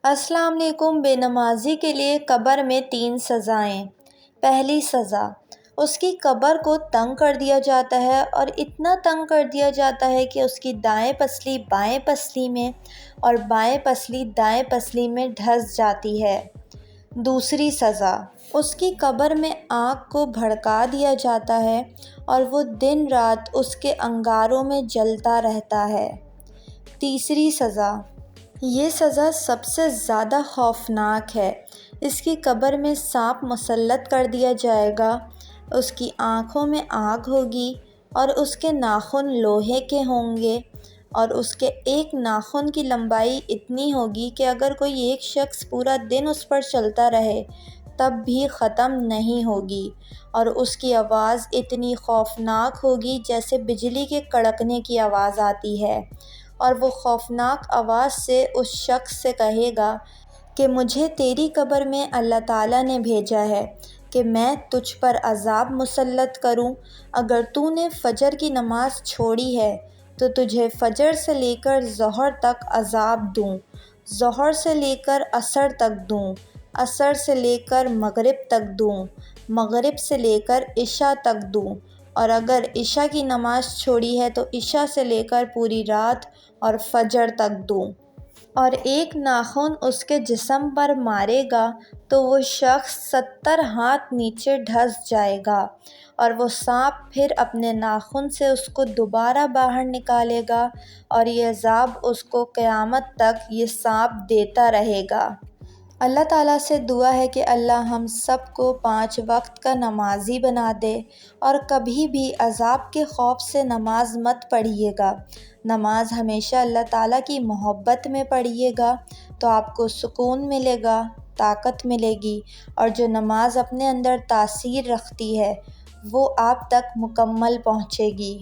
السلام علیکم۔ بے نمازی کے لیے قبر میں 3 سزائیں۔ پہلی سزا، اس کی قبر کو تنگ کر دیا جاتا ہے اور اتنا تنگ کر دیا جاتا ہے کہ اس کی دائیں پسلی بائیں پسلی میں اور بائیں پسلی دائیں پسلی میں دھس جاتی ہے۔ دوسری سزا، اس کی قبر میں آگ کو بھڑکا دیا جاتا ہے اور وہ دن رات اس کے انگاروں میں جلتا رہتا ہے۔ تیسری سزا، یہ سزا سب سے زیادہ خوفناک ہے۔ اس کی قبر میں سانپ مسلط کر دیا جائے گا، اس کی آنکھوں میں آگ ہوگی اور اس کے ناخن لوہے کے ہوں گے اور اس کے ایک ناخن کی لمبائی اتنی ہوگی کہ اگر کوئی ایک شخص پورا دن اس پر چلتا رہے تب بھی ختم نہیں ہوگی، اور اس کی آواز اتنی خوفناک ہوگی جیسے بجلی کے کڑکنے کی آواز آتی ہے، اور وہ خوفناک آواز سے اس شخص سے کہے گا کہ مجھے تیری قبر میں اللہ تعالیٰ نے بھیجا ہے کہ میں تجھ پر عذاب مسلط کروں۔ اگر تو نے فجر کی نماز چھوڑی ہے تو تجھے فجر سے لے کر ظہر تک عذاب دوں، ظہر سے لے کر عصر تک دوں، عصر سے لے کر مغرب تک دوں، مغرب سے لے کر عشاء تک دوں، اور اگر عشاء کی نماز چھوڑی ہے تو عشاء سے لے کر پوری رات اور فجر تک دوں۔ اور ایک ناخن اس کے جسم پر مارے گا تو وہ شخص 70 ہاتھ نیچے دھس جائے گا، اور وہ سانپ پھر اپنے ناخن سے اس کو دوبارہ باہر نکالے گا، اور یہ عذاب اس کو قیامت تک یہ سانپ دیتا رہے گا۔ اللہ تعالیٰ سے دعا ہے کہ اللہ ہم سب کو 5 وقت کا نمازی بنا دے، اور کبھی بھی عذاب کے خوف سے نماز مت پڑھیے گا۔ نماز ہمیشہ اللہ تعالیٰ کی محبت میں پڑھیے گا تو آپ کو سکون ملے گا، طاقت ملے گی، اور جو نماز اپنے اندر تاثیر رکھتی ہے وہ آپ تک مکمل پہنچے گی۔